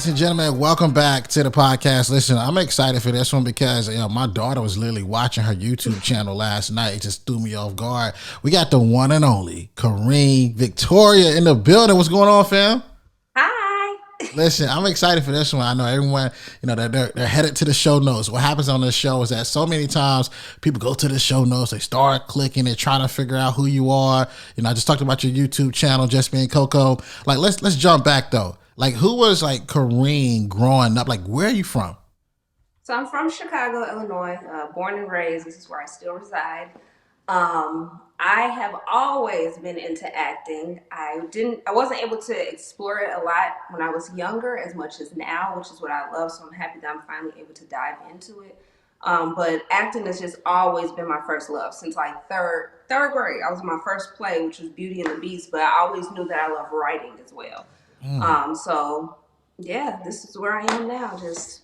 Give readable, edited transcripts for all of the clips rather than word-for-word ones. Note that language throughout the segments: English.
Ladies and gentlemen, welcome back to the podcast. Listen, I'm excited for this one because my daughter was literally watching her YouTube channel last night. It just threw me off guard. We got the one and only Corinne Victoria in the building. What's going on, fam? Hi. Listen, I'm excited for this one. I know everyone, they're headed to the show notes. What happens on this show is that so many times people go to the show notes, they start clicking, they're trying to figure out who you are. I just talked about your YouTube channel, Just Being Coco. Like, let's jump back though. Like, who was like Corinne growing up? Like, where are you from? So I'm from Chicago, Illinois, born and raised. This is where I still reside. I have always been into acting. I wasn't able to explore it a lot when I was younger as much as now, which is what I love. So I'm happy that I'm finally able to dive into it. But acting has just always been my first love since like third grade. I was in my first play, which was Beauty and the Beast, but I always knew that I love writing as well. So yeah, this is where I am now, just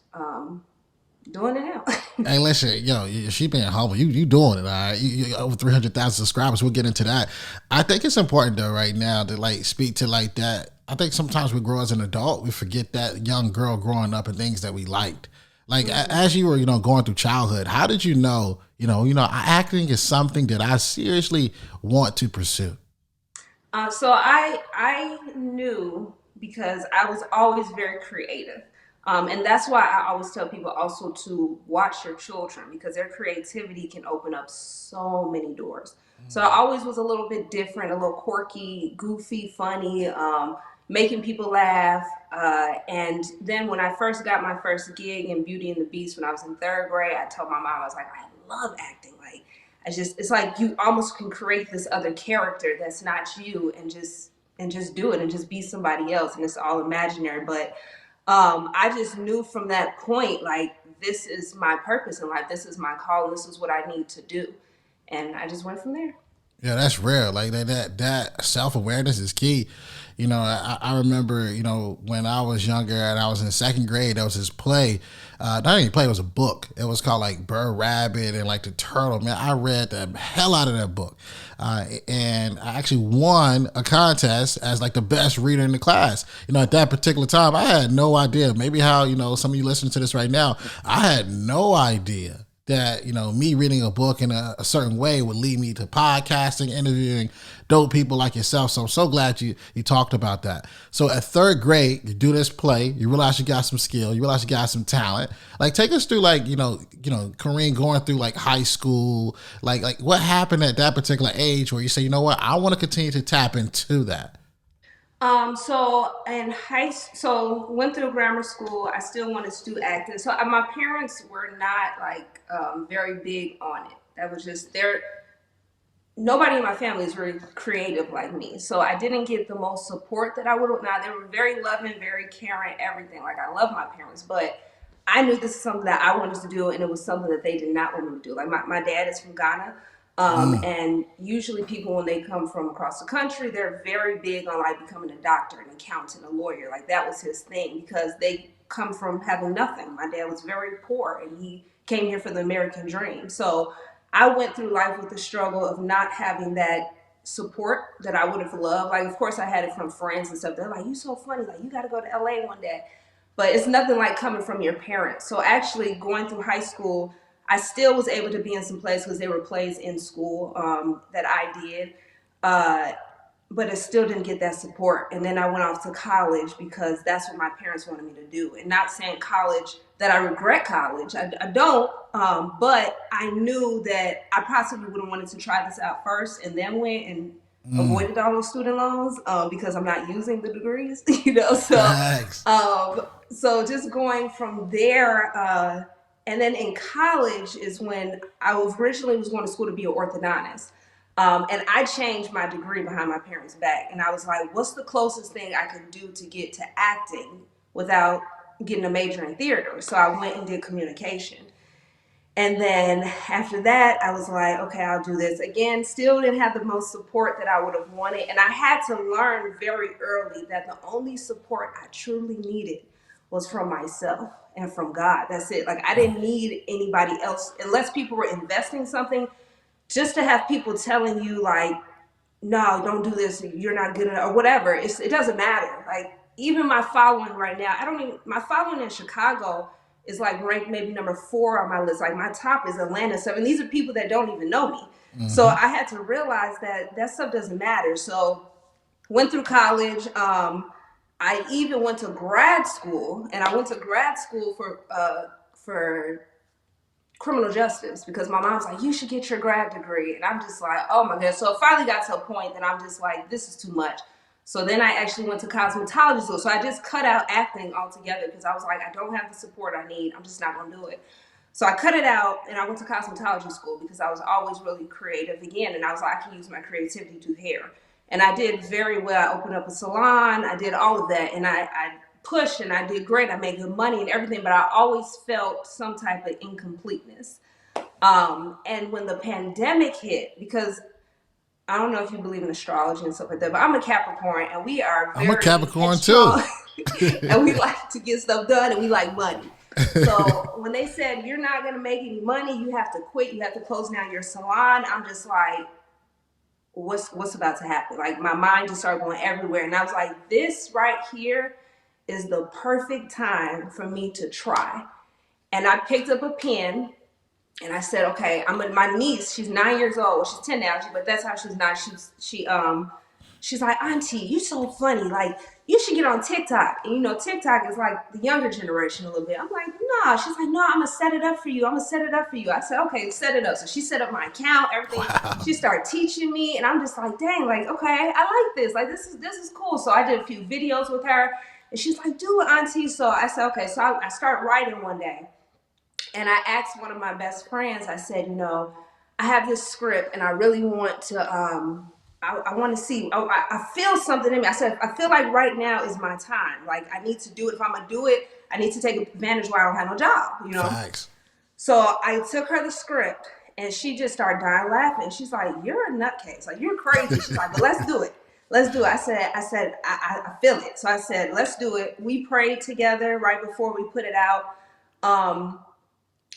doing it now. Hey, listen, she being humble. You doing it, all right? You over 300,000 subscribers. We'll get into that. I think it's important though, right now, to like speak to like that. I think sometimes we grow as an adult, we forget that young girl growing up and things that we liked. Like as you were, going through childhood, how did you know, acting is something that I seriously want to pursue? So I knew because I was always very creative. And that's why I always tell people also to watch your children because their creativity can open up so many doors. So I always was a little bit different, a little quirky, goofy, funny, making people laugh. And then when I first got my first gig in Beauty and the Beast when I was in third grade, I told my mom, I was like, I love acting. Like, it's like you almost can create this other character that's not you and just do it and just be somebody else. And it's all imaginary. But I just knew from that point, like, this is my purpose in life. This is my call. This is what I need to do. And I just went from there. Yeah, that's rare. Like that self awareness is key. I remember, when I was younger and I was in second grade, there was this play. Not even a play, it was a book. It was called like Burr Rabbit and like the Turtle. Man, I read the hell out of that book. And I actually won a contest as like the best reader in the class. At that particular time, I had no idea. Maybe how, some of you listening to this right now, I had no idea that me reading a book in a certain way would lead me to podcasting, interviewing dope people like yourself. So I'm so glad you talked about that. So at third grade, you do this play, you realize you got some skill, you realize you got some talent. Like, take us through like Corinne going through like high school, like what happened at that particular age where you say, I want to continue to tap into that. So in so went through grammar school. I still wanted to do acting. So my parents were not like very big on it. That was just their. Nobody in my family is very creative like me. So I didn't get the most support that I would have. Now they were very loving, very caring, everything. Like, I love my parents, but I knew this is something that I wanted to do, and it was something that they did not want me to do. Like, my dad is from Ghana. And usually people, when they come from across the country, they're very big on like becoming a doctor, an accountant, a lawyer. Like, that was his thing because they come from having nothing. My dad was very poor and he came here for the American dream. So I went through life with the struggle of not having that support that I would have loved. Like, of course I had it from friends and stuff. They're like, you so funny. Like, you got to go to LA one day. But it's nothing like coming from your parents. So actually going through high school, I still was able to be in some plays because there were plays in school that I did, but I still didn't get that support. And then I went off to college because that's what my parents wanted me to do. And not saying college that I regret college, I don't, but I knew that I possibly would have wanted to try this out first and then went and avoided all those student loans because I'm not using the degrees, So just going from there. And then in college is when I was originally going to school to be an orthodontist. And I changed my degree behind my parents' back. And I was like, what's the closest thing I could do to get to acting without getting a major in theater? So I went and did communication. And then after that, I was like, okay, I'll do this. Again, still didn't have the most support that I would have wanted. And I had to learn very early that the only support I truly needed was from myself and from God. That's it. Like, I didn't need anybody else unless people were investing something. Just to have people telling you like, no, don't do this, you're not good enough, or whatever. It doesn't matter. Like, even my following right now, I don't even, my following in Chicago is like ranked maybe number 4 on my list. Like my top is Atlanta stuff, and these are people that don't even know me. So Mm-hmm. I had to realize that that stuff doesn't matter. So went through college. I even went to grad school, and I went to grad school for criminal justice because my mom's like, you should get your grad degree. And I'm just like, oh my God. So it finally got to a point that I'm just like, this is too much. So then I actually went to cosmetology school. So I just cut out acting altogether because I was like, I don't have the support I need. I'm just not going to do it. So I cut it out and I went to cosmetology school because I was always really creative again. And I was like, I can use my creativity to do hair. And I did very well. I opened up a salon. I did all of that. And I pushed and I did great. I made good money and everything, but I always felt some type of incompleteness. And when the pandemic hit, because I don't know if you believe in astrology and stuff like that, but I'm a Capricorn and we are I'm a very Capricorn too. headstrong and we like to get stuff done and we like money. So when they said you're not gonna make any money, you have to quit, you have to close down your salon, I'm just like, what's about to happen? Like my mind just started going everywhere. And I was like, this right here is the perfect time for me to try. And I picked up a pen and I said, okay, my niece, she's 9 years old. Well, she's 10 now, but that's how she's not. She's like, Auntie, you so funny. Like, you should get on TikTok. And TikTok is like the younger generation a little bit. I'm like, no. She's like, no, I'm gonna set it up for you. I'm gonna set it up for you. I said, okay, set it up. So she set up my account, everything. Wow. She started teaching me, and I'm just like, dang, like, okay, I like this. Like, this is cool. So I did a few videos with her, and she's like, do it, Auntie. So I said, okay. So I started writing one day. And I asked one of my best friends, I said, I have this script and I really want to, I want to see, I feel something in me. I said, I feel like right now is my time. Like I need to do it. If I'm going to do it, I need to take advantage while I don't have no job. Facts. So I took her the script and she just started dying laughing. She's like, you're a nutcase. Like you're crazy. She's like, but let's do it. Let's do it. I feel it. So I said, let's do it. We prayed together right before we put it out.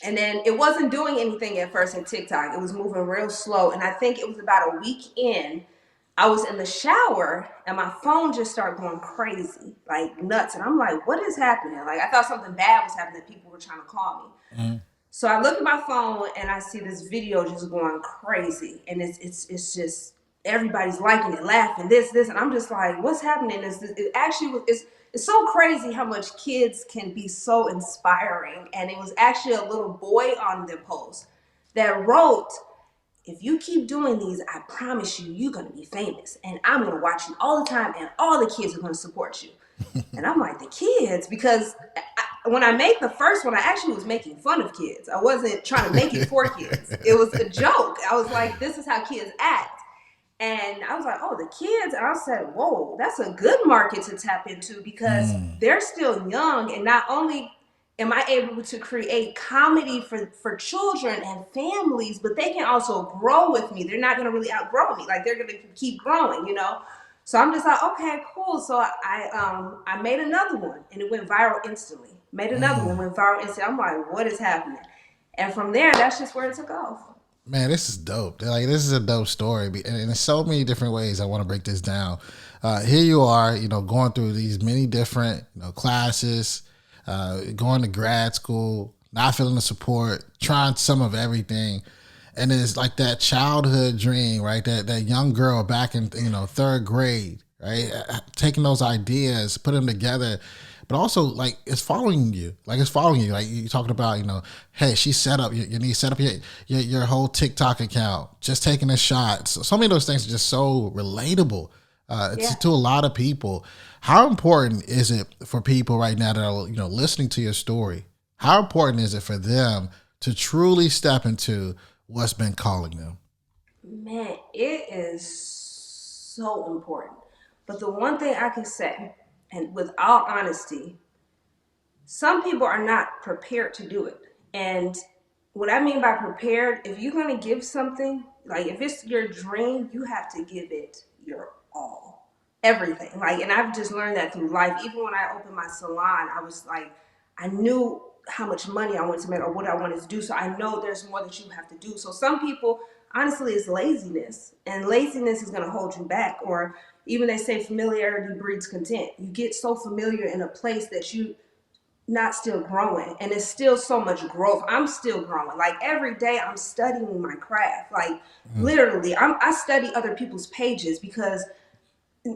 And then it wasn't doing anything at first in TikTok. It was moving real slow. And I think it was about a week in, I was in the shower and my phone just started going crazy, like nuts. And I'm like, what is happening? Like I thought something bad was happening, that people were trying to call me. Mm-hmm. So I look at my phone and I see this video just going crazy. And it's just everybody's liking it, laughing, this, and I'm just like, what's happening? It actually it's so crazy how much kids can be so inspiring. And it was actually a little boy on the post that wrote, if you keep doing these, I promise you, you're going to be famous. And I'm going to watch you all the time, and all the kids are going to support you. And I'm like, the kids? Because when I made the first one, I actually was making fun of kids. I wasn't trying to make it for kids. It was a joke. I was like, this is how kids act. And I was like, oh, the kids. And I said, whoa, that's a good market to tap into because they're still young. And not only am I able to create comedy for children and families, but they can also grow with me. They're not going to really outgrow me. Like they're going to keep growing. So I'm just like, okay, cool. So I made another one and it went viral instantly. Made another one, went viral instantly. I'm like, what is happening? And from there, that's just where it took off. Man, this is dope. Like this is a dope story, and in so many different ways. I want to break this down. Here you are, going through these many different classes, going to grad school, not feeling the support, trying some of everything, and it's like that childhood dream, right? That young girl back in third grade, right? Taking those ideas, putting them together. But also, like, it's following you. Like, you talking about, hey, she set up, you need to set up your whole TikTok account, just taking a shot. So many of those things are just so relatable to a lot of people. How important is it for people right now that are, listening to your story? How important is it for them to truly step into what's been calling them? Man, it is so important. But the one thing I can say, and with all honesty, some people are not prepared to do it. And what I mean by prepared, if you're going to give something, like if it's your dream, you have to give it your all, everything. Like, and I've just learned that through life. Even when I opened my salon, I was like, I knew how much money I wanted to make or what I wanted to do. So I know there's more that you have to do. So some people, honestly, it's laziness, and laziness is going to hold you back. Or even they say familiarity breeds content. You get so familiar in a place that you not still growing, and it's still so much growth. I'm still growing. Like every day I'm studying my craft. Like literally I study other people's pages because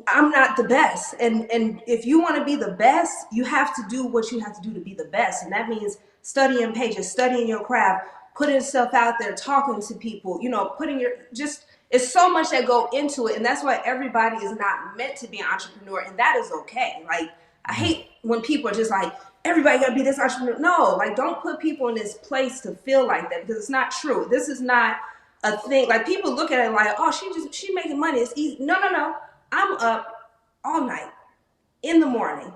I'm not the best. And if you want to be the best, you have to do what you have to do to be the best. And that means studying pages, studying your craft, putting stuff out there, talking to people, putting your just it's so much that go into it. And that's why everybody is not meant to be an entrepreneur. And that is okay. Like I hate when people are just like, everybody gotta be this entrepreneur. No, like don't put people in this place to feel like that, because it's not true. This is not a thing. Like people look at it like, oh, she making money. It's easy. No. I'm up all night, in the morning.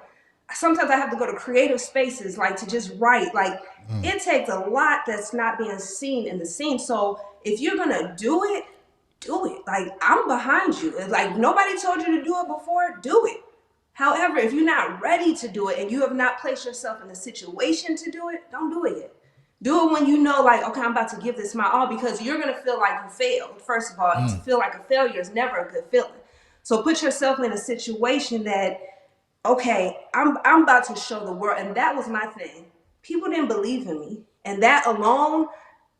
Sometimes I have to go to creative spaces, like to just write. Like it takes a lot that's not being seen in the scene. So if you're gonna do it, do it. Like I'm behind you. It's like nobody told you to do it before, do it. However, if you're not ready to do it and you have not placed yourself in a situation to do it, don't do it yet. Do it when you know, like, okay, I'm about to give this my all, because you're going to feel like you failed. First of all, to feel like a failure is never a good feeling. So put yourself in a situation that, okay, I'm about to show the world. And that was my thing. People didn't believe in me. And that alone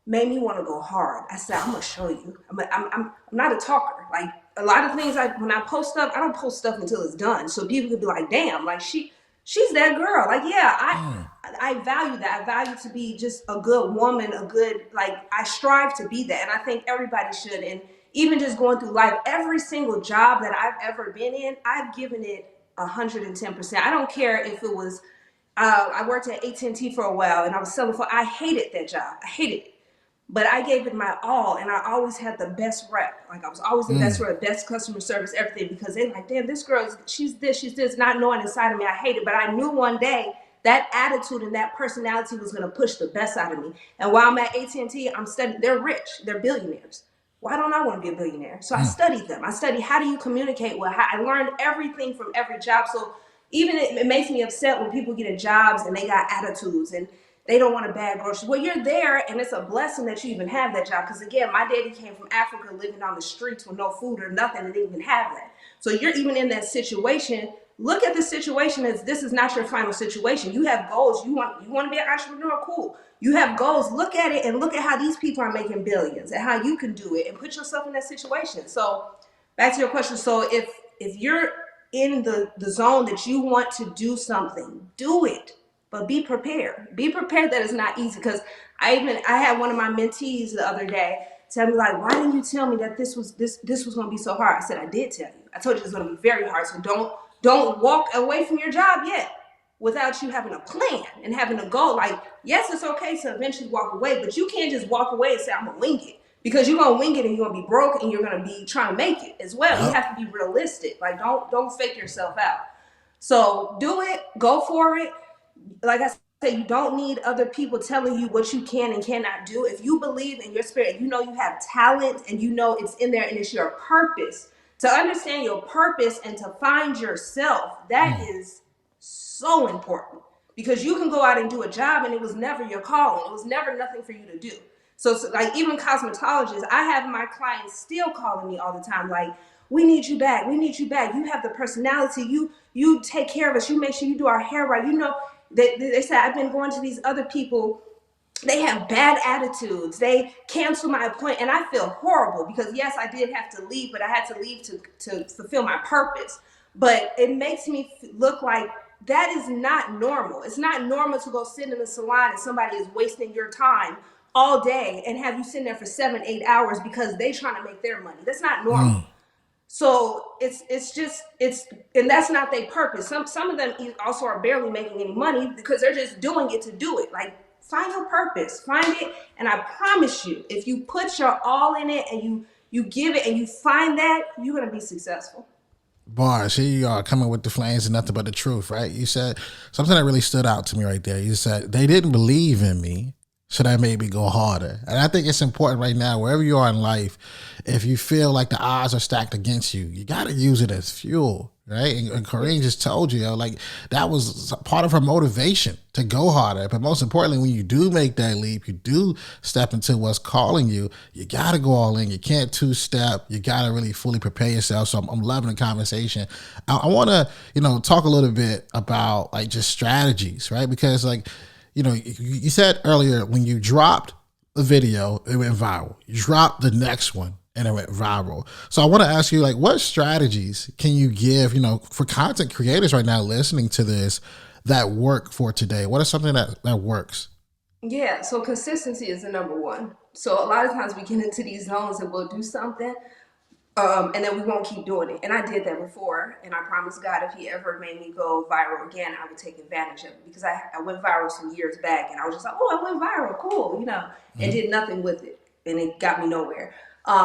made me want to go hard. I said, I'm going to show you. I'm not a talker. Like a lot of things, when I post stuff, I don't post stuff until it's done. So people could be like, damn, like she's that girl. Like, yeah, I value that. I value to be just a good woman, I strive to be that. And I think everybody should. And even just going through life, every single job that I've ever been in, I've given it 110%. I don't care if it was, I worked at AT&T for a while and I was selling I hated that job. I hated it. But I gave it my all, and I always had the best rep. Like I was always the best rep, best customer service, everything, because they're like, damn, this girl, she's this, not knowing inside of me I hate it. But I knew one day that attitude and that personality was going to push the best out of me. And while I'm at AT&T, I'm studying. They're rich. They're billionaires. Why don't I want to be a billionaire? So I studied them. I studied how do you communicate well. I learned everything from every job. So even it makes me upset when people get in jobs and they got attitudes and they don't want to bag groceries. Well, you're there, and it's a blessing that you even have that job. Because again, my daddy came from Africa, living on the streets with no food or nothing, and didn't even have that. So you're even in that situation. Look at the situation as this is not your final situation. You have goals. You want to be an entrepreneur? Cool. You have goals. Look at it and look at how these people are making billions and how you can do it, and put yourself in that situation. So back to your question. So if you're in the zone that you want to do something, do it. But be prepared. Be prepared that it's not easy. Because I had one of my mentees the other day tell me, like, why didn't you tell me that this was going to be so hard? I said, I did tell you. I told you it's going to be very hard. So don't walk away from your job yet without you having a plan and having a goal. Like, yes, it's okay to eventually walk away, but you can't just walk away and say, I'm going to wing it. Because you're going to wing it and you're going to be broke and you're going to be trying to make it as well. You have to be realistic. Like, don't fake yourself out. So do it. Go for it. Like I said, you don't need other people telling you what you can and cannot do. If you believe in your spirit, you know you have talent and you know it's in there and it's your purpose. To understand your purpose and to find yourself, that is so important. Because you can go out and do a job and it was never your calling. It was never nothing for you to do. So like even cosmetologists, I have my clients still calling me all the time, like, we need you back. We need you back. You have the personality. You take care of us. You make sure you do our hair right. You know, they said, I've been going to these other people. They have bad attitudes. They cancel my appointment. And I feel horrible because, yes, I did have to leave, but I had to leave to fulfill my purpose. But it makes me look like that is not normal. It's not normal to go sit in a salon and somebody is wasting your time all day and have you sitting there for 7-8 hours because they trying to make their money. That's not normal. So and that's not their purpose. Some of them also are barely making any money because they're just doing it to do it. Like, find your purpose, find it. And I promise you, if you put your all in it and you give it and you find that, you're going to be successful. Bars, here you are coming with the flames and nothing but the truth, right? You said something that really stood out to me right there. You said, they didn't believe in me, so that made me go harder. And I think it's important right now, wherever you are in life, if you feel like the odds are stacked against you, you got to use it as fuel. right? And Corinne just told you, like that was part of her motivation to go harder. But most importantly, when you do make that leap, you do step into what's calling you. You got to go all in. You can't two step. You got to really fully prepare yourself. So I'm loving the conversation. I want to, talk a little bit about like just strategies, right? Because like, you said earlier when you dropped a video, it went viral. You dropped the next one and it went viral. So I want to ask you, like, what strategies can you give, for content creators right now listening to this that work for today? What is something that works? Yeah, so consistency is the number one. So a lot of times we get into these zones and we'll do something, and then we won't keep doing it. And I did that before, and I promised God if He ever made me go viral again, I would take advantage of it because I went viral some years back, and I was just like, oh, I went viral, cool, and did nothing with it, and it got me nowhere.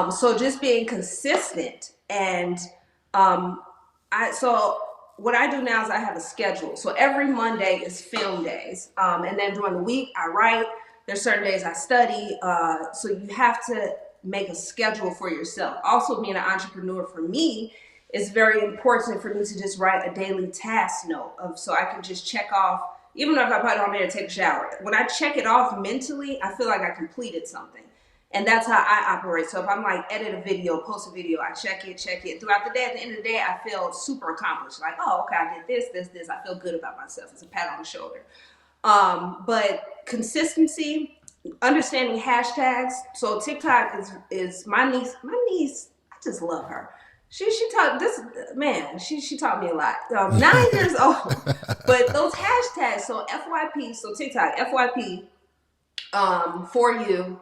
So just being consistent, and so what I do now is I have a schedule. So every Monday is film days, and then during the week I write. There's certain days I study. So you have to make a schedule for yourself. Also, being an entrepreneur for me is very important for me to just write a daily task note of so I can just check off. Even if I put it on there and take a shower, when I check it off mentally, I feel like I completed something. And that's how I operate. So if I'm like edit a video, post a video, I check it throughout the day. At the end of the day, I feel super accomplished. Like, oh, okay, I did this. I feel good about myself. It's a pat on the shoulder. But consistency, understanding hashtags. So TikTok is my niece. My niece, I just love her. She taught this man. She taught me a lot. 9 years old, but those hashtags. So FYP. So TikTok FYP. For you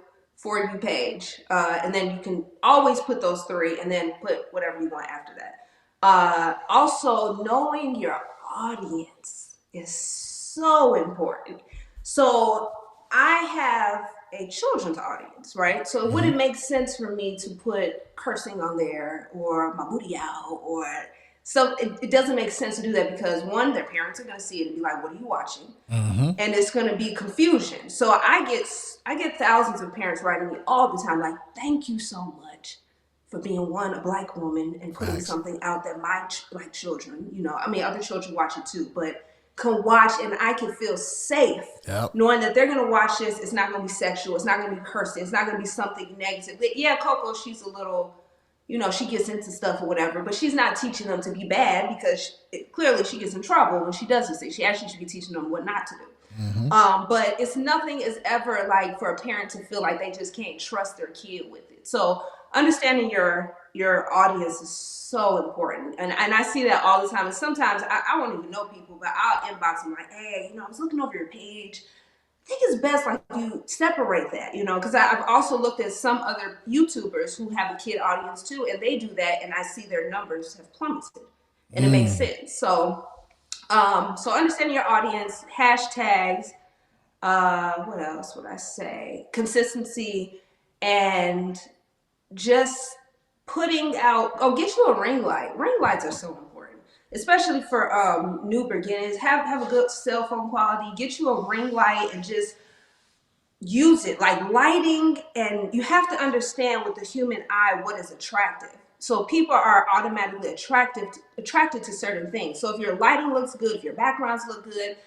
page, and then you can always put those three, and then put whatever you want after that. Also, knowing your audience is so important. So I have a children's audience, right? So it wouldn't make sense for me to put cursing on there or my booty out or so it doesn't make sense to do that because one, their parents are going to see it and be like, "What are you watching?" And it's going to be confusion. So I get thousands of parents writing me all the time, like, "Thank you so much for being a black woman and putting Facts. something out that my black children, I mean, other children watch it too, but can watch and I can feel safe Yep. knowing that they're going to watch this. It's not going to be sexual. It's not going to be cursing. It's not going to be something negative. But yeah, Coco, she's a little, she gets into stuff or whatever, but she's not teaching them to be bad because clearly she gets in trouble when she does this thing. She actually should be teaching them what not to do. But it's nothing is ever like for a parent to feel like they just can't trust their kid with it. So understanding your audience is so important. And I see that all the time. And sometimes I won't even know people, but I'll inbox them like, hey, I was looking over your page. I think it's best like you separate that, because I've also looked at some other YouTubers who have a kid audience too, and they do that, and I see their numbers have plummeted, and it makes sense. So understanding your audience, hashtags, what else would I say? Consistency and just putting out. Oh, get you a ring light. Ring lights are so important, especially for new beginners. Have a good cell phone quality. Get you a ring light and just use it like lighting. And you have to understand with the human eye what is attractive. So people are automatically attracted to certain things. So if your lighting looks good, if your backgrounds look good,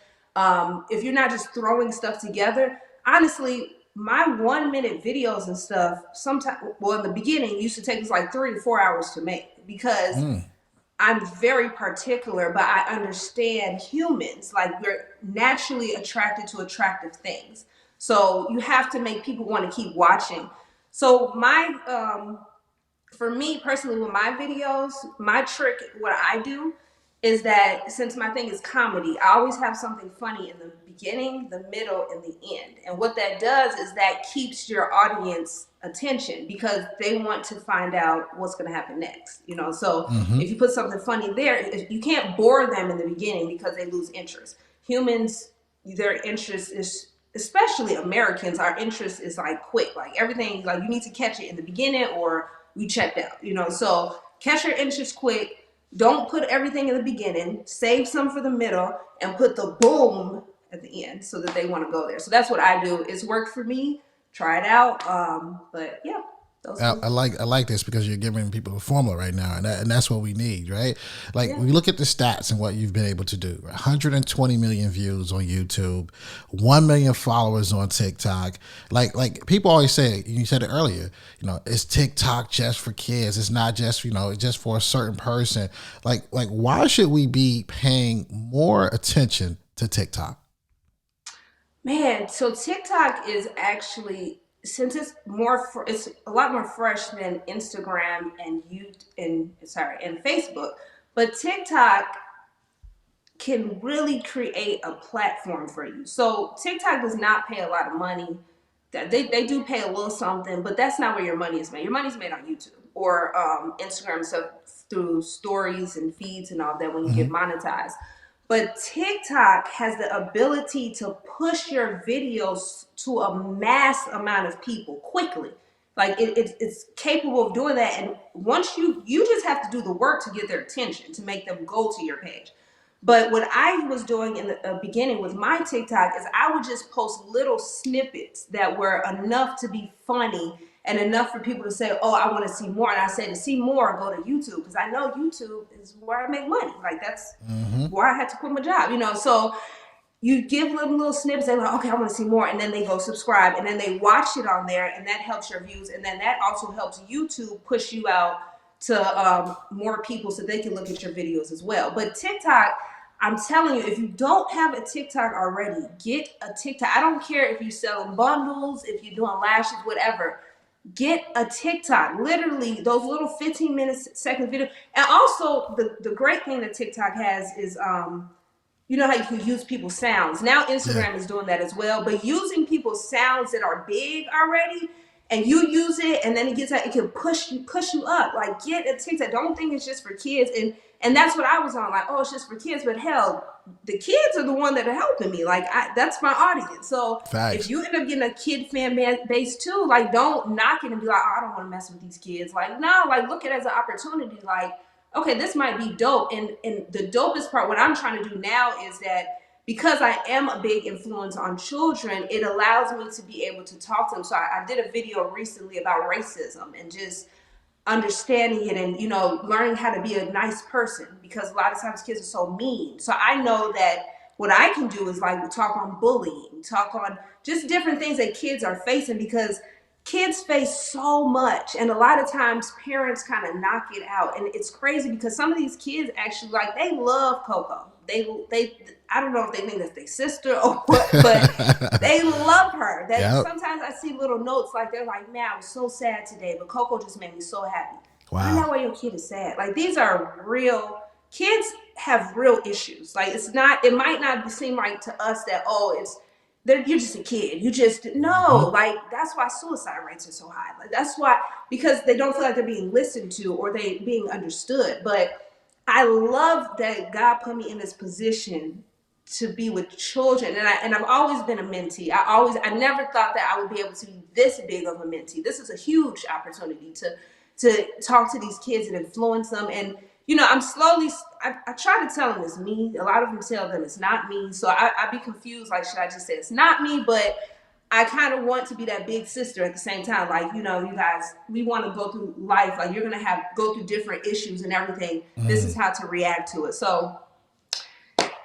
if you're not just throwing stuff together, honestly, my 1 minute videos and stuff, sometimes, well, in the beginning, used to take us like 3 to 4 hours to make because I'm very particular, but I understand humans. Like we're naturally attracted to attractive things. So you have to make people want to keep watching. So for me personally, with my videos, my trick, what I do is that since my thing is comedy, I always have something funny in the beginning, the middle, and the end. And what that does is that keeps your audience attention because they want to find out what's going to happen next. So if you put something funny there, you can't bore them in the beginning because they lose interest. Humans, their interest is, especially Americans, our interest is like quick. Like everything, like you need to catch it in the beginning or we checked out. So catch your interest quick. Don't put everything in the beginning. Save some for the middle and put the boom at the end so that they want to go there. So that's what I do. It's worked for me. Try it out. But yeah, Those are, I like this because you're giving people a formula right now, and that's what we need, right? Like yeah. when you look at the stats and what you've been able to do, 120 million views on YouTube, 1 million followers on TikTok. Like people always say, you said it earlier, is TikTok just for kids? It's not just it's just for a certain person. Like why should we be paying more attention to TikTok? Man, so TikTok is actually, since it's more it's a lot more fresh than Instagram and and Facebook, but TikTok can really create a platform for you. So TikTok does not pay a lot of money. They do pay a little something, but that's not where your money is made. Your money's made on YouTube or Instagram stuff through stories and feeds and all that when you get monetized. But TikTok has the ability to push your videos to a mass amount of people quickly. Like it's capable of doing that. And once you just have to do the work to get their attention, to make them go to your page. But what I was doing in the beginning with my TikTok is I would just post little snippets that were enough to be funny and enough for people to say, "Oh, I want to see more." And I say, to see more, go to YouTube, because I know YouTube is where I make money. Like that's where I had to quit my job. So you give them little snippets. They're like, okay, I want to see more, and then they go subscribe, and then they watch it on there, and that helps your views, and then that also helps YouTube push you out to more people so they can look at your videos as well. But TikTok, I'm telling you, if you don't have a TikTok already, get a TikTok. I don't care if you're selling bundles, if you're doing lashes, whatever. Get a TikTok. Literally, those little 15-second videos. And also, the great thing that TikTok has is you know how you can use people's sounds. Now Yeah. Instagram is doing that as well, but using people's sounds that are big already, and you use it, and then it can push you up. Like get a TikTok. Don't think it's just for kids, and that's what I was on. Like, oh, it's just for kids, but hell, the kids are the one that are helping me. Like that's my audience. So if Facts. you end up getting a kid fan base too, like don't knock it and be like, oh, I don't want to mess with these kids. Like no, like look at it as an opportunity. Like okay, this might be dope. And the dopest part, what I'm trying to do now is that because I am a big influence on children, it allows me to be able to talk to them. So I did a video recently about racism and just understanding it and learning how to be a nice person, because a lot of times kids are so mean. So I know that what I can do is like talk on bullying, talk on just different things that kids are facing, because kids face so much, and a lot of times parents kind of knock it out. And it's crazy because some of these kids actually, like, they love Coco. They I don't know if they think that's their sister or what, but they love her. That Yep. sometimes I see little notes like they're like, man, I was so sad today, but Coco just made me so happy. Find Wow. out why your kid is sad. Like these are real kids, have real issues. Like it might not seem like to us that, oh, you're just a kid. You just no, like that's why suicide rates are so high. Like that's why, because they don't feel like they're being listened to or they being understood. But I love that God put me in this position to be with children, and I've always been a mentee. I never thought that I would be able to be this big of a mentee. This is a huge opportunity to talk to these kids and influence them. And I'm slowly, I try to tell them it's me. A lot of them tell them it's not me. So I be confused, like, should I just say it's not me? But I kind of want to be that big sister at the same time. Like, you guys, we want to go through life. Like, you're going to go through different issues and everything. This is how to react to it. So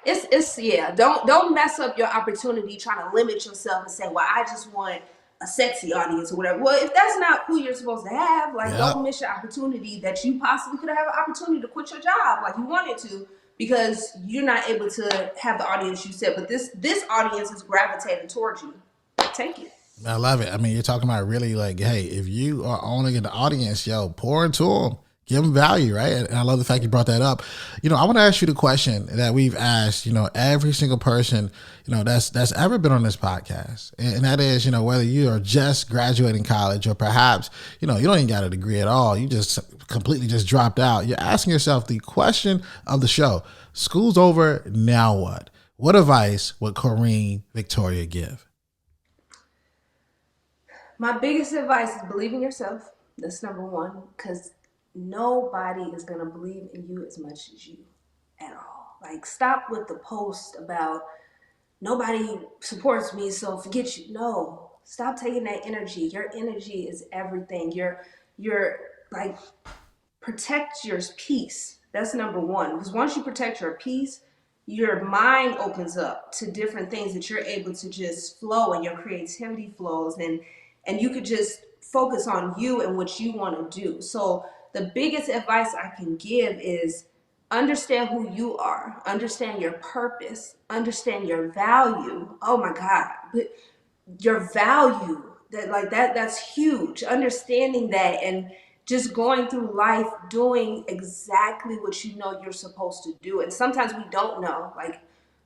it's yeah. Don't mess up your opportunity trying to limit yourself and say, well, I just want a sexy audience or whatever. Well, if that's not who you're supposed to have, like, Yep. don't miss your opportunity that you possibly could have an opportunity to quit your job like you wanted to, because you're not able to have the audience you said. But this audience is gravitating towards you. Take it. I love it. I mean, you're talking about really like, hey, if you are owning an audience, yo, pour into them, give them value, right? And I love the fact you brought that up. I want to ask you the question that we've asked, every single person, that's ever been on this podcast. And that is, whether you are just graduating college or perhaps, you don't even got a degree at all. You just completely just dropped out. You're asking yourself the question of the show: school's over, now what? What advice would Corinne Victoria give? My biggest advice is believe in yourself. That's number one, because nobody is going to believe in you as much as you at all. Like, stop with the post about nobody supports me, so forget you. No. Stop taking that energy. Your energy is everything. You're like, protect your peace. That's number one. Because once you protect your peace, your mind opens up to different things that you're able to just flow, and your creativity flows, and you could just focus on you and what you want to do. So the biggest advice I can give is understand who you are, understand your purpose, understand your value. Oh my God. But your value, that's huge, understanding that, and just going through life doing exactly what you know you're supposed to do. And sometimes we don't know, like,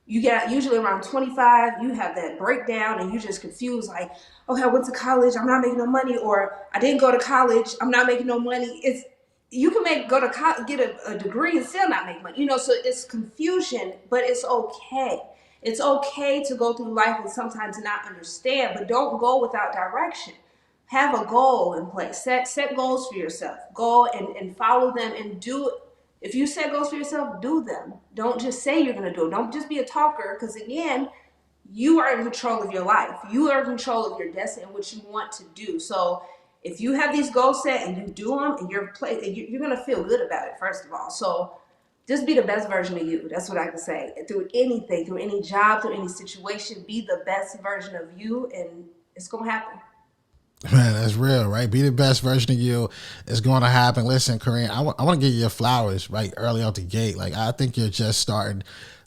you get usually around 25, you have that breakdown and you just confused, like, okay, I went to college, I'm not making no money, or I didn't go to college, I'm not making no money. It's, you can go to college, get a degree and still not make money, so it's confusion. But it's okay. It's okay to go through life and sometimes not understand, but don't go without direction. Have a goal in place. Set goals for yourself. Go and follow them and do it. If you set goals for yourself, do them. Don't just say you're going to do it. Don't just be a talker, because again, you are in control of your life. You are in control of your destiny and what you want to do. So if you have these goals set and you do them, and you're going to feel good about it, first of all. So just be the best version of you. That's what I can say. Through anything, through any job, through any situation, be the best version of you, and it's going to happen. Man, that's real, right? Be the best version of you. It's going to happen. Listen, Corinne, I want to give you your flowers right early out the gate. Like, I think you're just starting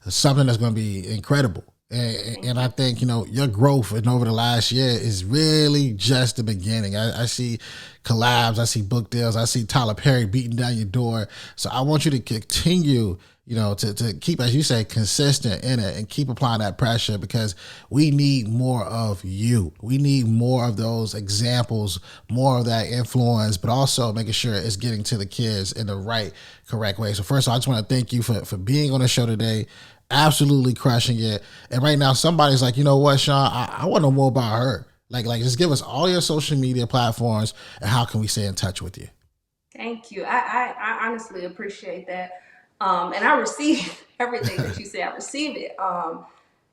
something that's going to be incredible. And I think, your growth and over the last year is really just the beginning. I see collabs, I see book deals, I see Tyler Perry beating down your door. So I want you to continue, to keep, as you say, consistent in it and keep applying that pressure, because we need more of you. We need more of those examples, more of that influence, but also making sure it's getting to the kids in the right, correct way. So first of all, I just want to thank you for being on the show today. Absolutely crushing it. And right now, somebody's like, you know what, Shawn, I want to know more about her. Like, just give us all your social media platforms, and how can we stay in touch with you? Thank you. I honestly appreciate that. And I receive everything that you say. I receive it.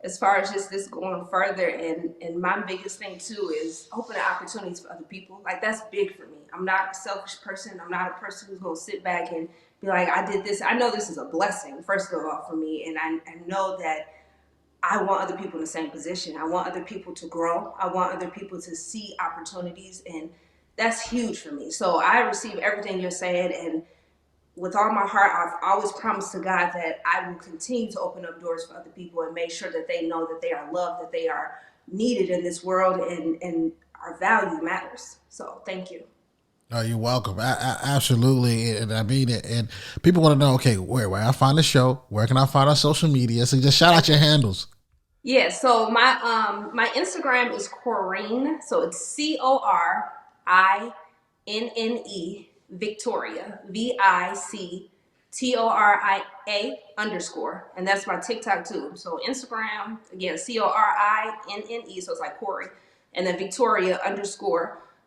As far as just this going further, and my biggest thing too is opening opportunities for other people. Like, that's big for me. I'm not a selfish person. I'm not a person who's going to sit back and be like, I did this. I know this is a blessing, first of all, for me. And I know that I want other people in the same position. I want other people to grow. I want other people to see opportunities. And that's huge for me. So I receive everything you're saying. And with all my heart, I've always promised to God that I will continue to open up doors for other people and make sure that they know that they are loved, that they are needed in this world, and our value matters. So thank you. Oh, you're welcome. Absolutely. And I mean it. And people want to know, okay, where I find the show? Where can I find our social media? So just shout out your handles. Yeah, so my Instagram is Corinne. So it's CORINNE Victoria, VICTORIA_. And that's my TikTok too. So Instagram, again, CORINNE. So it's like Corey. And then Victoria_.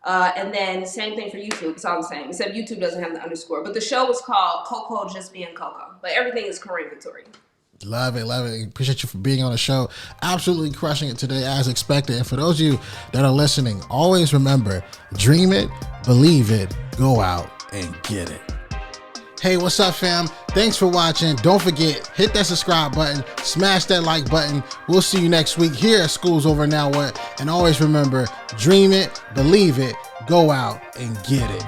And then same thing for YouTube. It's all the same, except YouTube doesn't have the underscore. But the show is called Coco Just Being Coco. But everything is Corinne Victoria. Love it, love it. Appreciate you for being on the show. Absolutely crushing it today as expected. And for those of you that are listening, always remember, dream it, believe it, go out and get it. Hey, what's up, fam? Thanks for watching. Don't forget, hit that subscribe button, smash that like button. We'll see you next week here at School's Over Now What. And always remember, dream it, believe it, go out and get it.